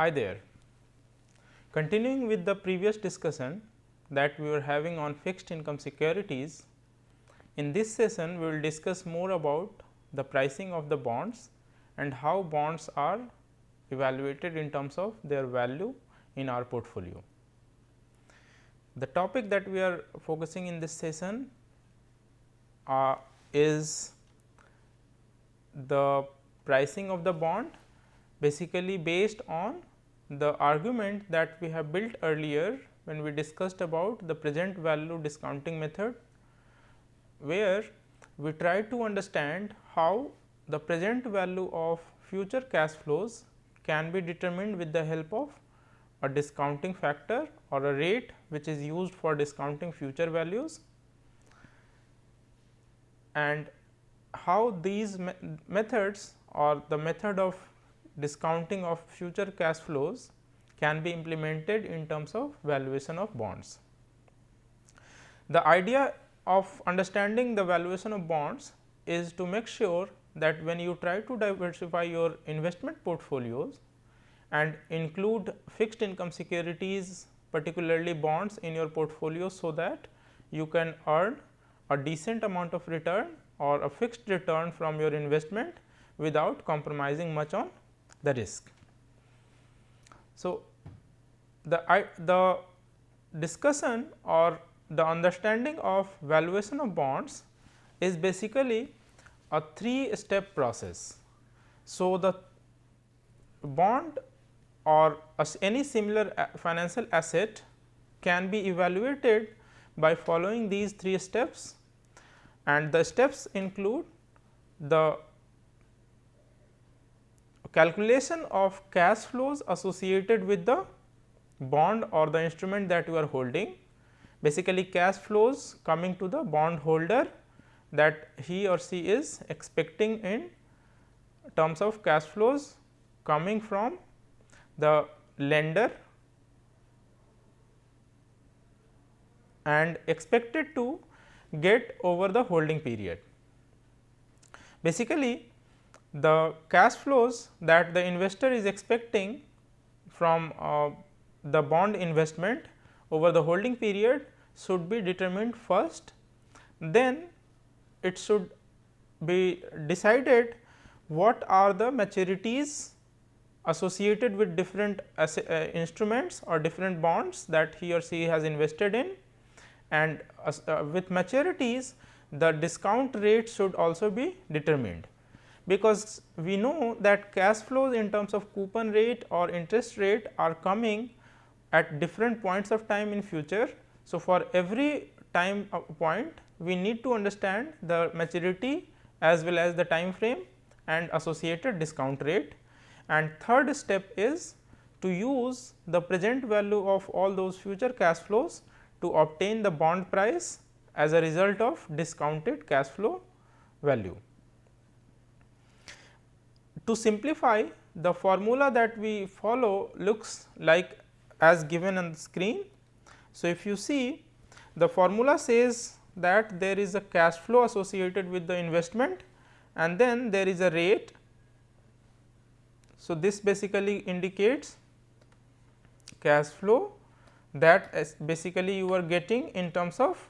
Hi there. Continuing with the previous discussion that we were having on fixed income securities, in this session we will discuss more about the pricing of the bonds and how bonds are evaluated in terms of their value in our portfolio. The topic that we are focusing in this session is the pricing of the bond, basically based on the argument that we have built earlier when we discussed about the present value discounting method, where we try to understand how the present value of future cash flows can be determined with the help of a discounting factor or a rate which is used for discounting future values, and how these methods or the method of discounting of future cash flows can be implemented in terms of valuation of bonds. The idea of understanding the valuation of bonds is to make sure that when you try to diversify your investment portfolios and include fixed income securities, particularly bonds in your portfolio, so that you can earn a decent amount of return or a fixed return from your investment without compromising much on the risk. So, the discussion or the understanding of valuation of bonds is basically a 3-step process. So, the bond or any similar financial asset can be evaluated by following these 3 steps, and the steps include the calculation of cash flows associated with the bond or the instrument that you are holding, basically cash flows coming to the bond holder that he or she is expecting in terms of cash flows coming from the lender and expected to get over the holding period. Basically, the cash flows that the investor is expecting from the bond investment over the holding period should be determined first, then it should be decided what are the maturities associated with different instruments or different bonds that he or she has invested in, and with maturities the discount rate should also be determined, because we know that cash flows in terms of coupon rate or interest rate are coming at different points of time in future. So, for every time point we need to understand the maturity as well as the time frame and associated discount rate. And third step is to use the present value of all those future cash flows to obtain the bond price as a result of discounted cash flow value. To simplify, the formula that we follow looks like as given on the screen. So, if you see, the formula says that there is a cash flow associated with the investment and then there is a rate. So, this basically indicates cash flow that basically you are getting in terms of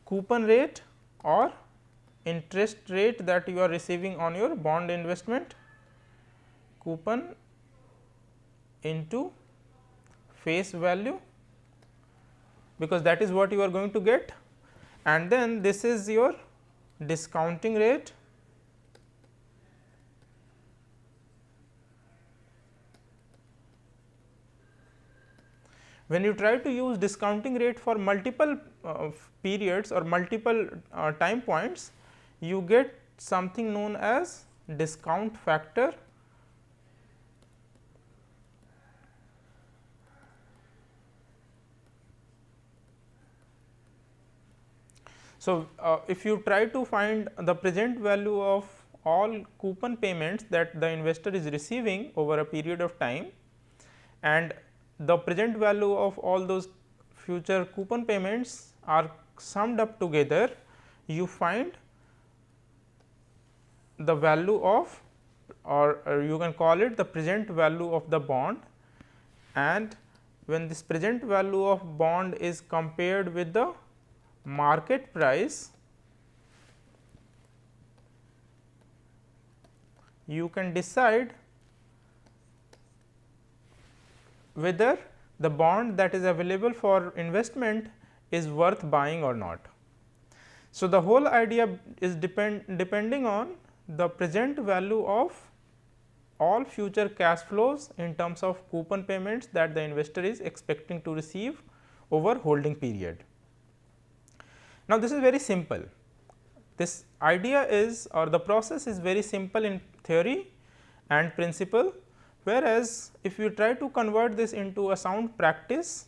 coupon rate or interest rate that you are receiving on your bond investment, coupon into face value, because that is what you are going to get, and then this is your discounting rate when you try to use discounting rate for multiple periods or multiple time points, you get something known as discount factor. So, if you try to find the present value of all coupon payments that the investor is receiving over a period of time and the present value of all those future coupon payments are summed up together, you find the value of or you can call it the present value of the bond, and when this present value of bond is compared with the market price, you can decide whether the bond that is available for investment is worth buying or not. So, the whole idea is depending on the present value of all future cash flows in terms of coupon payments that the investor is expecting to receive over holding period. Now, this is very simple. This idea is, or the process is very simple in theory and principle, whereas, if you try to convert this into a sound practice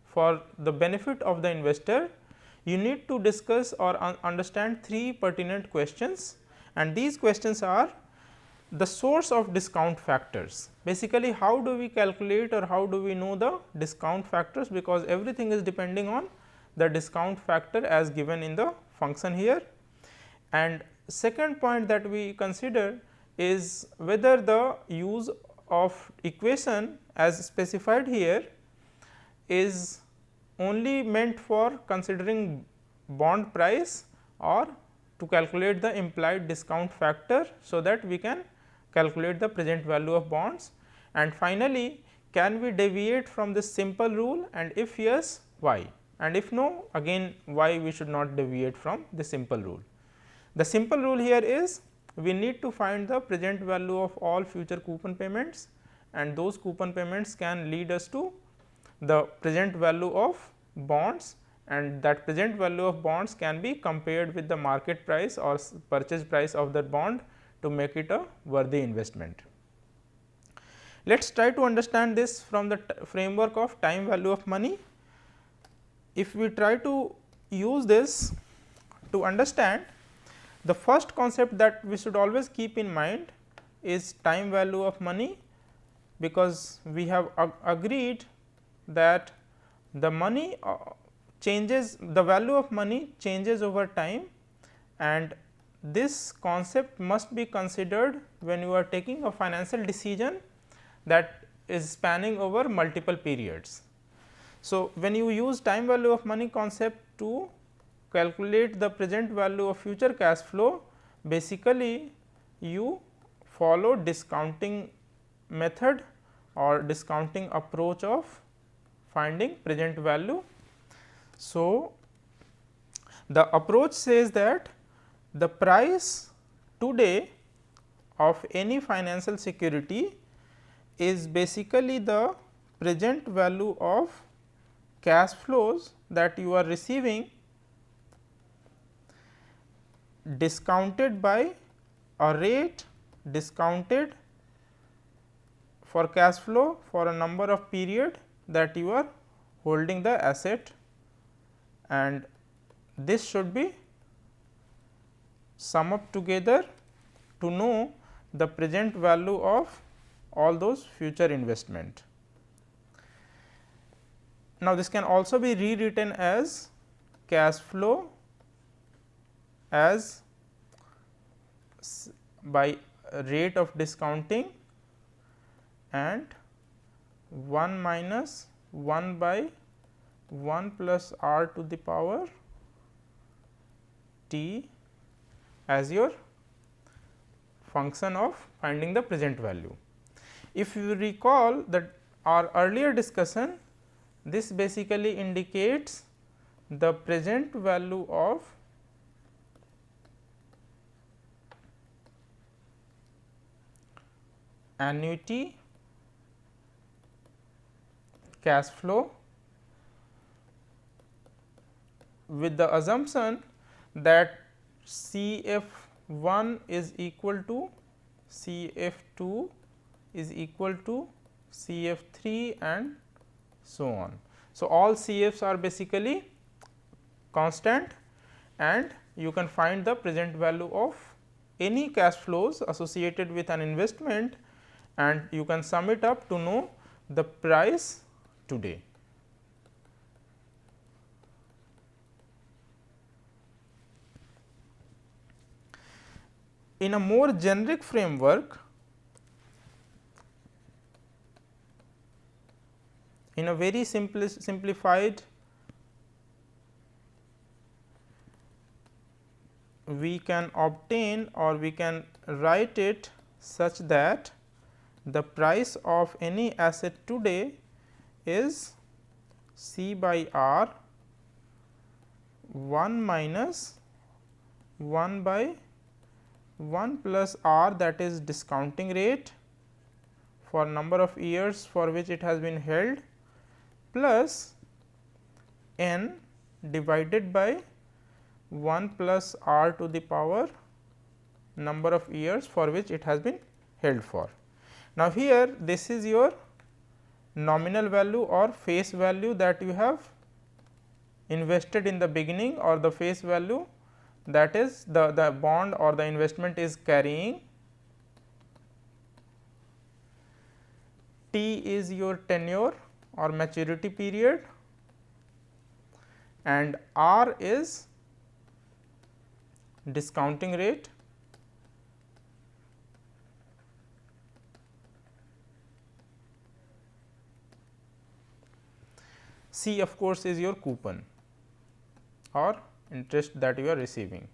for the benefit of the investor, you need to discuss or understand three pertinent questions, and these questions are: the source of discount factors. Basically, how do we calculate or how do we know the discount factors, because everything is depending on the discount factor as given in the function here. And second point that we consider is whether the use of equation as specified here is only meant for considering bond price or to calculate the implied discount factor, so that we can calculate the present value of bonds. And finally, can we deviate from this simple rule, and if yes, why, and if no, again why we should not deviate from the simple rule. The simple rule here is we need to find the present value of all future coupon payments, and those coupon payments can lead us to the present value of bonds, and that present value of bonds can be compared with the market price or purchase price of that bond to make it a worthy investment. Let us try to understand this from the framework of time value of money. If we try to use this to understand, the first concept that we should always keep in mind is time value of money, because we have agreed that the money changes, the value of money changes over time, and this concept must be considered when you are taking a financial decision that is spanning over multiple periods. So, when you use time value of money concept to calculate the present value of future cash flow, basically you follow discounting method or discounting approach of finding present value. So, the approach says that the price today of any financial security is basically the present value of cash flows that you are receiving discounted by a rate discounted for cash flow for a number of period that you are holding the asset, and this should be sum up together to know the present value of all those future investment. Now, this can also be rewritten as cash flow as by rate of discounting and 1 minus 1 by 1 plus r to the power t as your function of finding the present value. If you recall that our earlier discussion, this basically indicates the present value of annuity cash flow with the assumption that CF1 is equal to CF2 is equal to CF3 and so on. So, all CFs are basically constant, and you can find the present value of any cash flows associated with an investment, and you can sum it up to know the price today. in a more generic framework, in a very simplified, we can obtain or we can write it such that the price of any asset today is C by R 1 minus 1 by 1 plus R, that is discounting rate for number of years for which it has been held, plus n divided by 1 plus R to the power number of years for which it has been held for. Now, here this is your nominal value or face value that you have invested in the beginning, or the face value that is the bond or the investment is carrying. T is your tenure or maturity period, and R is discounting rate. C of course is your coupon or interest that you are receiving.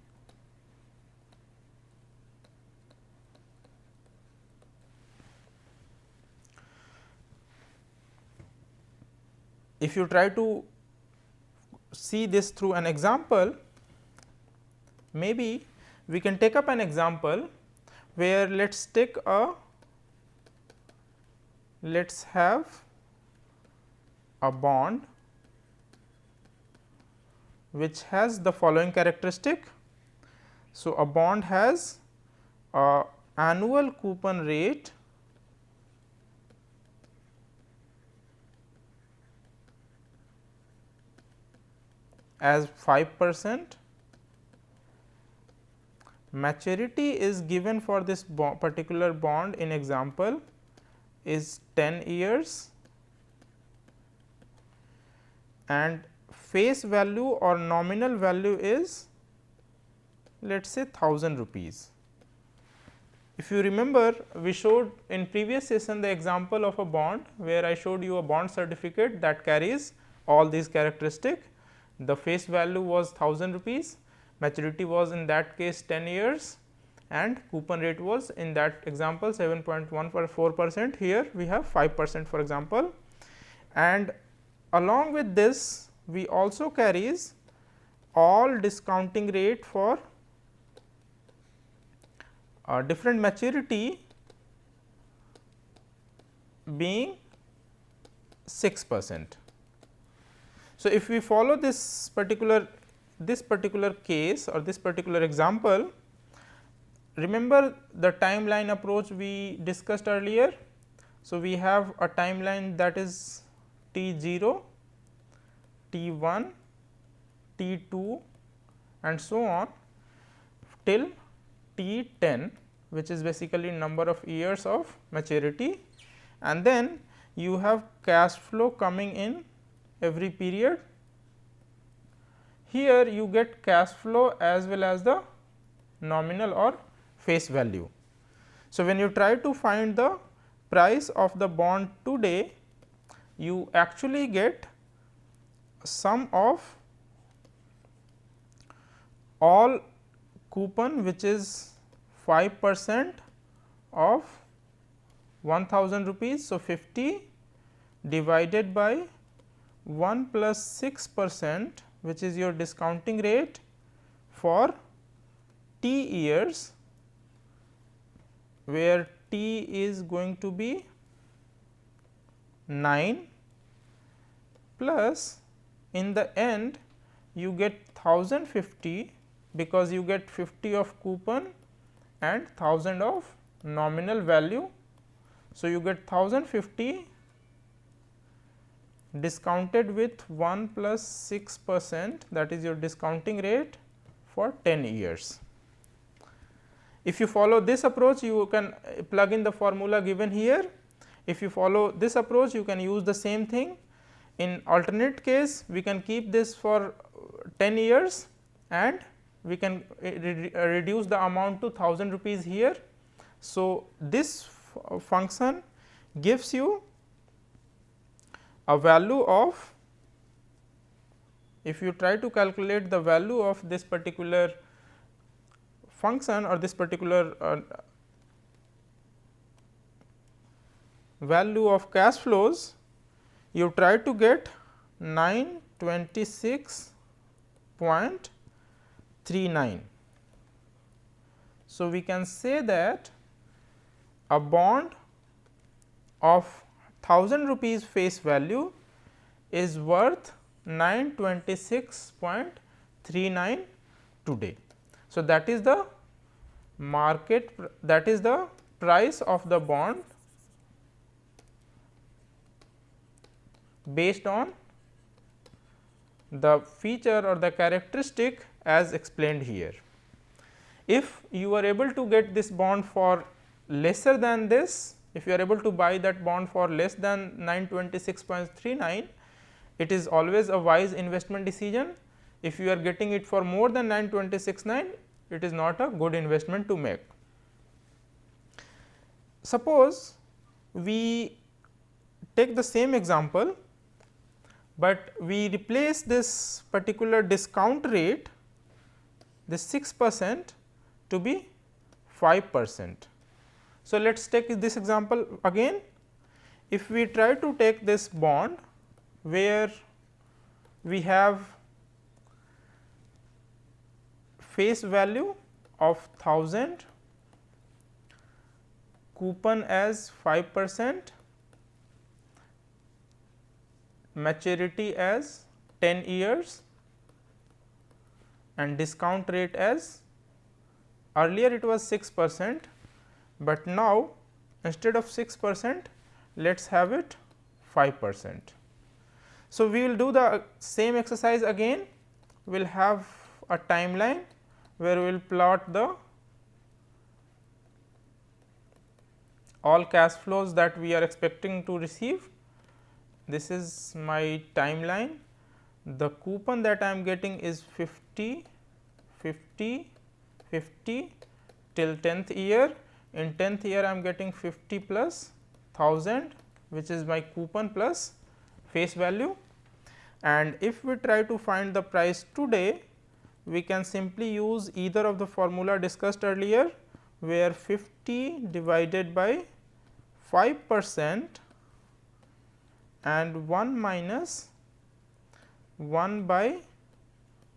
If you try to see this through an example, maybe we can take up an example where let us have a bond which has the following characteristic. So, a bond has a annual coupon rate as 5%, maturity is given for this particular bond in example is 10 years, and face value or nominal value is let us say 1000 rupees. If you remember, we showed in previous session the example of a bond where I showed you a bond certificate that carries all these characteristics. The face value was 1000 rupees, maturity was in that case 10 years, and coupon rate was in that example 7.14%. Here we have 5% for example, and along with this we also carries all discounting rate for different maturity being 6%. So, if we follow this particular case or this particular example, remember the timeline approach we discussed earlier. So, we have a timeline that is T0, T1, T2 and so on till T10, which is basically number of years of maturity, and then you have cash flow coming in every period. Here you get cash flow as well as the nominal or face value. So, when you try to find the price of the bond today, you actually get sum of all coupon which is 5% of 1000 rupees. So, 50 divided by 1 plus 6% which is your discounting rate for T years, where T is going to be 9, plus in the end you get 1050 because you get 50 of coupon and 1000 of nominal value. So, you get 1050 discounted with 1 plus 6%, that is your discounting rate for 10 years. If you follow this approach, you can plug in the formula given here. If you follow this approach, you can use the same thing. In alternate case, we can keep this for 10 years and we can reduce the amount to 1000 rupees here. So, this function gives you a value of, if you try to calculate the value of this particular function or this particular value of cash flows, you try to get 926.39. So, we can say that a bond of 1000 rupees face value is worth 926.39 today. So, that is the market, that is the price of the bond based on the feature or the characteristic as explained here. If you are able to get this bond for lesser than this, if you are able to buy that bond for less than 926.39, it is always a wise investment decision. If you are getting it for more than 926.9, it is not a good investment to make. Suppose we take the same example, but we replace this particular discount rate, this 6% to be 5%. So, let us take this example again. If we try to take this bond where we have face value of 1000, coupon as 5%, maturity as 10 years and discount rate as, earlier it was 6%, but now instead of 6% let us have it 5%. So, we will do the same exercise again. We will have a timeline where we will plot the all cash flows that we are expecting to receive. This is my timeline. The coupon that I am getting is 50, 50, 50 till 10th year. In 10th year I am getting 50 plus 1000, which is my coupon plus face value. And if we try to find the price today, we can simply use either of the formula discussed earlier, where 50 divided by 5% and 1 minus 1 by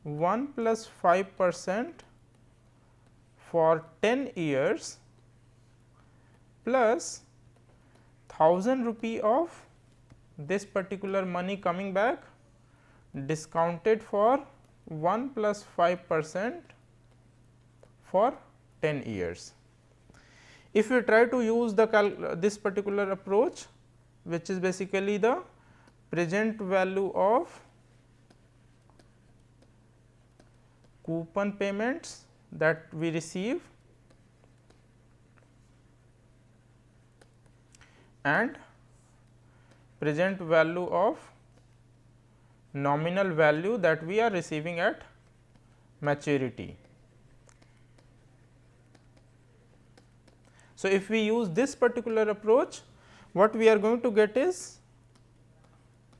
1 plus 5% for 10 years plus 1000 rupee of this particular money coming back discounted for 1 plus 5% for 10 years. If we try to use the this particular approach, which is basically the present value of coupon payments that we receive and present value of nominal value that we are receiving at maturity. So, if we use this particular approach, what we are going to get is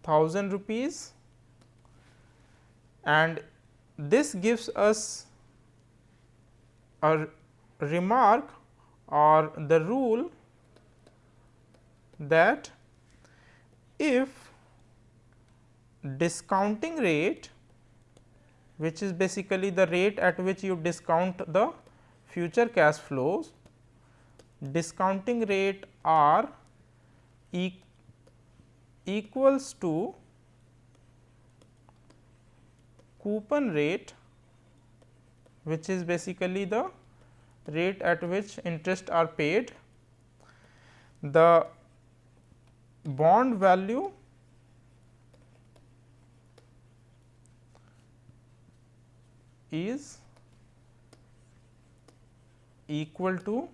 1000 rupees, and this gives us a remark or the rule that if discounting rate, which is basically the rate at which you discount the future cash flows, discounting rate R equals to coupon rate, which is basically the rate at which interest are paid, the bond value is equal to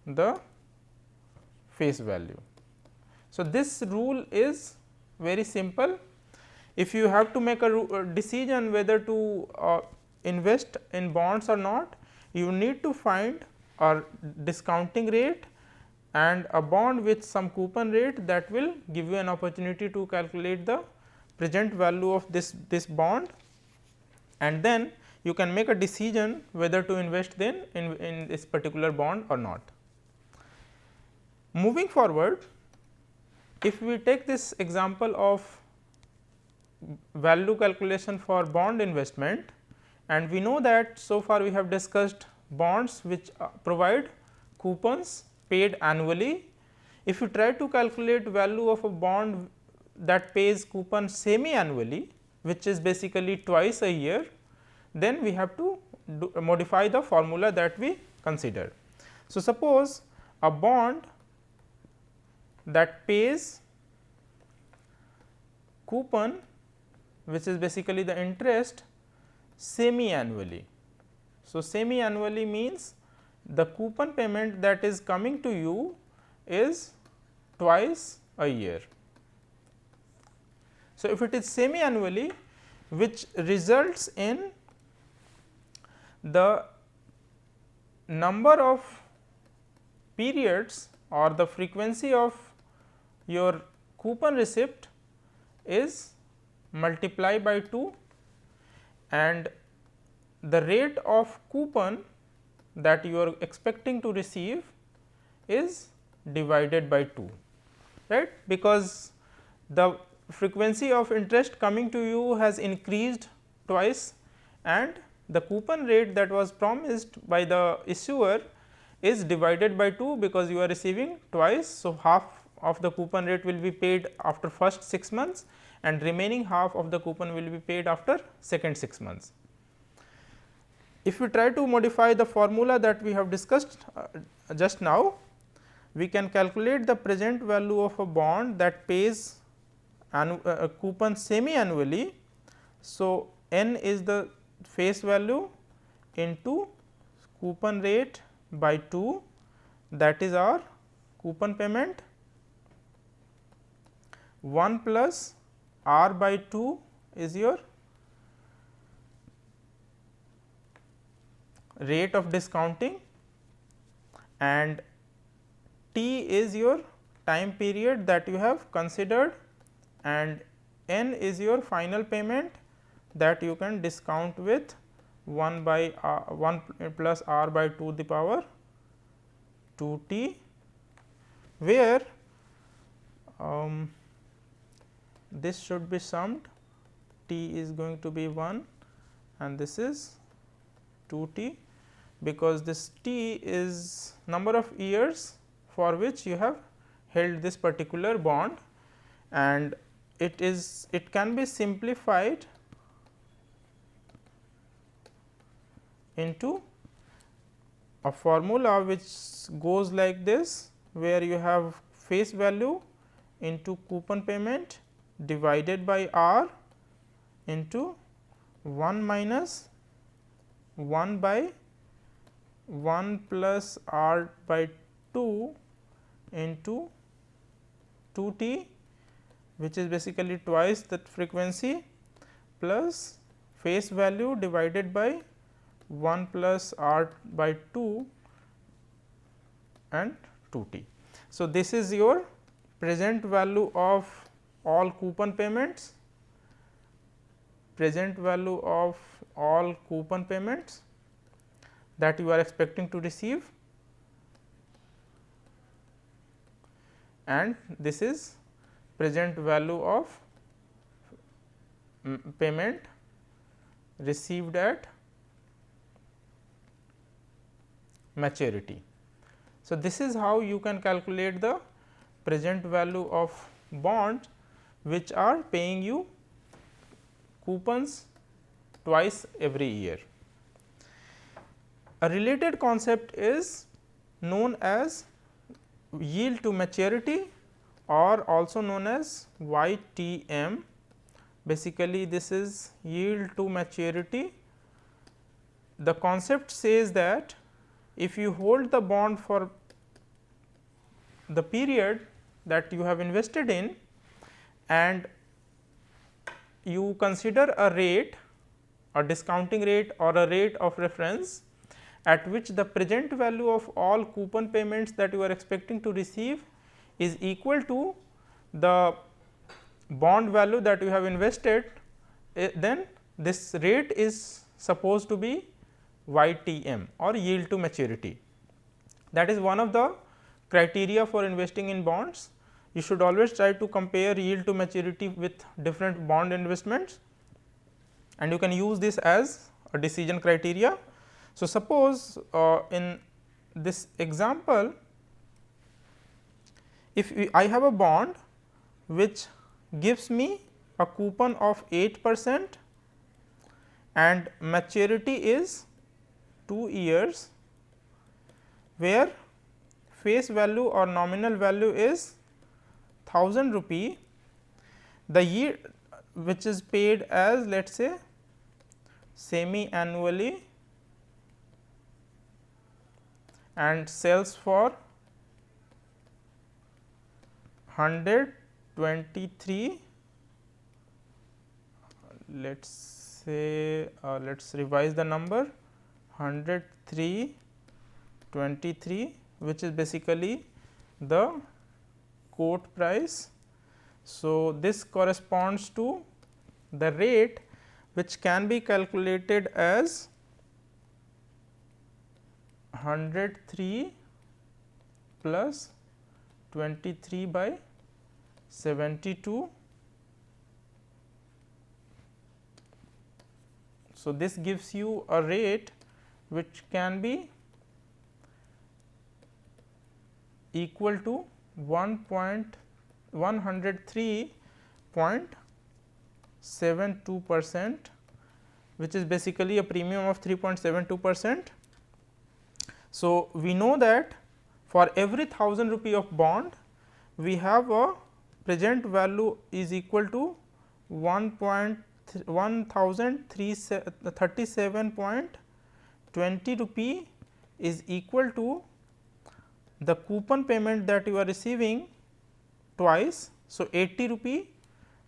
the face value. So, this rule is very simple. If you have to make a decision whether to invest in bonds or not, you need to find a discounting rate and a bond with some coupon rate that will give you an opportunity to calculate the present value of this bond, and then you can make a decision whether to invest then in this particular bond or not. Moving forward, if we take this example of value calculation for bond investment, and we know that so far we have discussed bonds which provide coupons paid annually. If you try to calculate value of a bond that pays coupon semi annually, which is basically twice a year, then we have to modify the formula that we considered. So, suppose a bond that pays coupon, which is basically the interest, semi annually. So, semi annually means the coupon payment that is coming to you is twice a year. So, if it is semi annually, which results in the number of periods or the frequency of your coupon receipt is multiplied by 2, and the rate of coupon that you are expecting to receive is divided by 2, right, because the frequency of interest coming to you has increased twice and the coupon rate that was promised by the issuer is divided by 2, because you are receiving twice. So, half of the coupon rate will be paid after first 6 months and remaining half of the coupon will be paid after second 6 months. If we try to modify the formula that we have discussed just now, we can calculate the present value of a bond that pays a coupon semi annually. So, n is the face value into coupon rate by 2, that is our coupon payment, 1 plus r by 2 is your rate of discounting, and t is your time period that you have considered, and n is your final payment that you can discount with 1 by 1 plus r by 2 the power 2 t, where this should be summed, t is going to be 1 and this is 2 t, because this t is number of years for which you have held this particular bond, and it can be simplified into a formula which goes like this, where you have face value into coupon payment divided by r into 1 minus 1 by 1 plus r by 2 into 2 t, which is basically twice that frequency, plus face value divided by 1 plus r by 2 and 2 t. So, this is your present value of all coupon payments, present value of all coupon payments that you are expecting to receive, and this is present value of payment received at maturity. So, this is how you can calculate the present value of bonds which are paying you coupons twice every year. A related concept is known as yield to maturity, or also known as YTM. Basically, this is yield to maturity. The concept says that if you hold the bond for the period that you have invested in and you consider a rate a discounting rate or a rate of reference at which the present value of all coupon payments that you are expecting to receive is equal to the bond value that you have invested, then this rate is supposed to be YTM or yield to maturity. That is one of the criteria for investing in bonds. You should always try to compare yield to maturity with different bond investments, and you can use this as a decision criteria. So, suppose in this example, if I have a bond which gives me a coupon of 8% and maturity is 2 years, where face value or nominal value is 1000 rupee, the yield which is paid as let us say semi annually and sells for 123, let us say let us revise the number 103.23, which is basically the quote price. So, this corresponds to the rate which can be calculated as 103 plus 23 by 72. So, this gives you a rate which can be equal to 103.72%, which is basically a premium of 3.72%. So, we know that for every 1000 rupee of bond, we have a present value is equal to 1037.20 rupee is equal to the coupon payment that you are receiving twice. So, 80 rupee.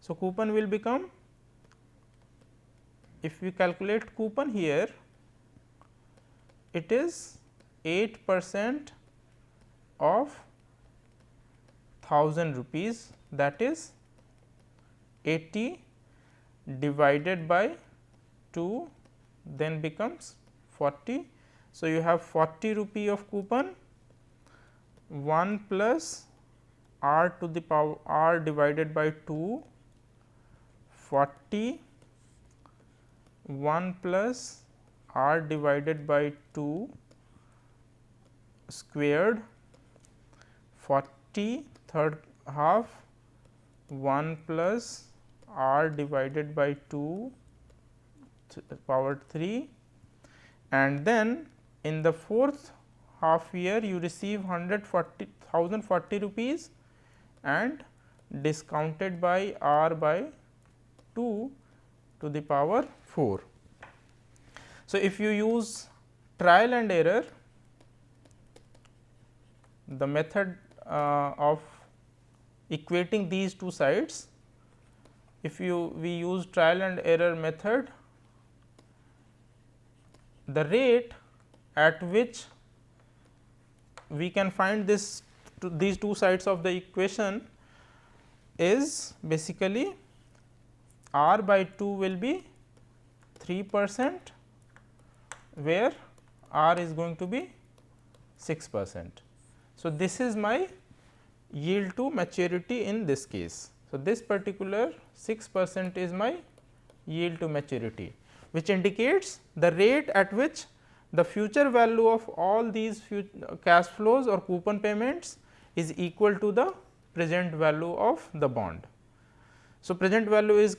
So, coupon will become, if we calculate coupon here, it is 8% of 1000 rupees, that is 80 divided by 2, then becomes 40. So, you have 40 rupee of coupon, 1 plus r to the power r divided by 2, 40, 1 plus r divided by 2 squared, 40 third half, 1 plus r divided by 2 power 3, and then in the fourth half year you receive 1040 rupees and discounted by r by 2 to the power 4. So, if you use trial and error, the method of equating these two sides, if we use trial and error method, the rate at which we can find these two sides of the equation is basically r by 2 will be 3%, where r is going to be 6%. So, this is my yield to maturity in this case. So, this particular 6% is my yield to maturity, which indicates the rate at which the future value of all these cash flows or coupon payments is equal to the present value of the bond. So, present value is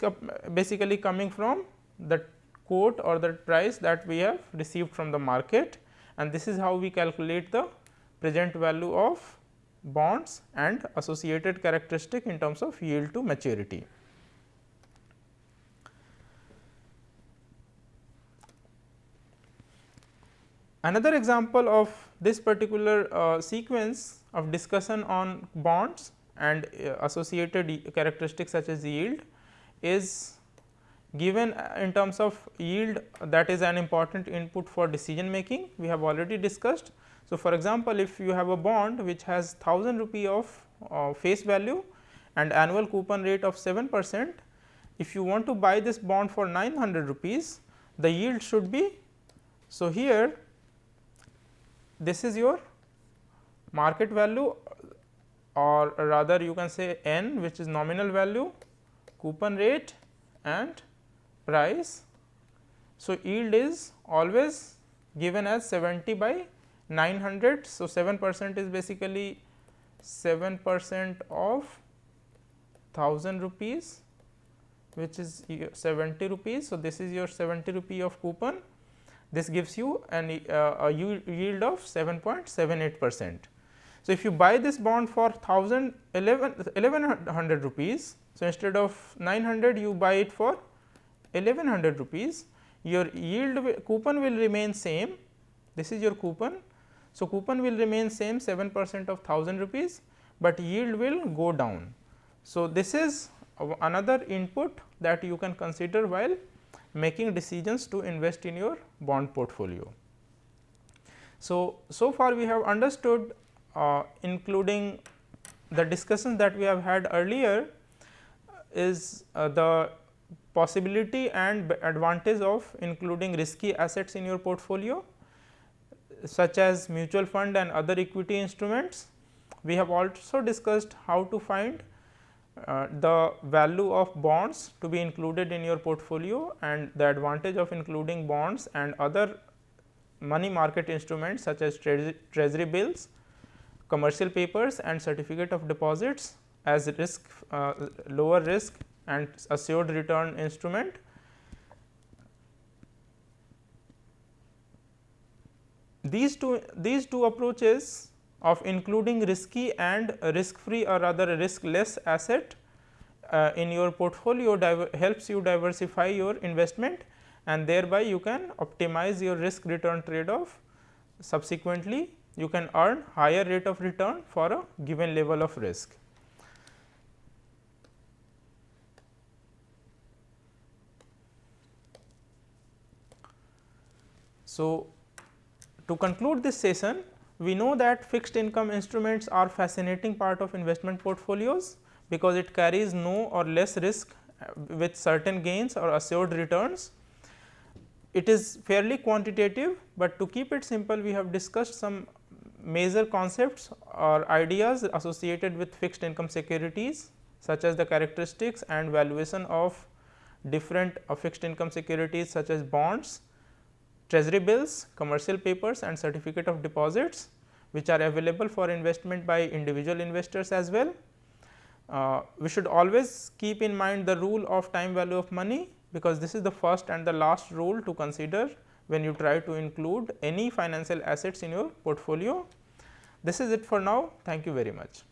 basically coming from the quote or the price that we have received from the market, and this is how we calculate the present value of bonds and associated characteristic in terms of yield to maturity. Another example of this particular sequence of discussion on bonds and associated characteristics such as yield is given in terms of yield, that is an important input for decision making, we have already discussed. So, for example, if you have a bond which has 1000 rupee of face value and annual coupon rate of 7%, if you want to buy this bond for 900 rupees, the yield should be. So, here this is your market value, or rather you can say n, which is nominal value, coupon rate and price. So, yield is always given as 70 by 900. So, 7% is basically 7% of 1000 rupees, which is 70 rupees. So, this is your 70 rupee of coupon. This gives you a yield of 7.78%. So, if you buy this bond for 1100 rupees, so instead of 900 you buy it for 1100 rupees, your yield coupon will remain same. This is your coupon. So, coupon will remain same 7% of 1000 rupees, but yield will go down. So, this is another input that you can consider while making decisions to invest in your bond portfolio. So far we have understood, including the discussions that we have had earlier, is the possibility and advantage of including risky assets in your portfolio, such as mutual fund and other equity instruments. We have also discussed how to find the value of bonds to be included in your portfolio and the advantage of including bonds and other money market instruments such as treasury bills, commercial papers and certificate of deposits as risk, lower risk and assured return instrument. These two approaches of including risky and risk free, or rather risk less asset in your portfolio helps you diversify your investment, and thereby you can optimize your risk return trade off. Subsequently, you can earn higher rate of return for a given level of risk. So, to conclude this session, we know that fixed income instruments are fascinating part of investment portfolios, because it carries no or less risk with certain gains or assured returns. It is fairly quantitative, but to keep it simple, we have discussed some major concepts or ideas associated with fixed income securities, such as the characteristics and valuation of different fixed income securities such as bonds, treasury bills, commercial papers and certificate of deposits, which are available for investment by individual investors as well. We should always keep in mind the rule of time value of money, because this is the first and the last rule to consider when you try to include any financial assets in your portfolio. This is it for now. Thank you very much.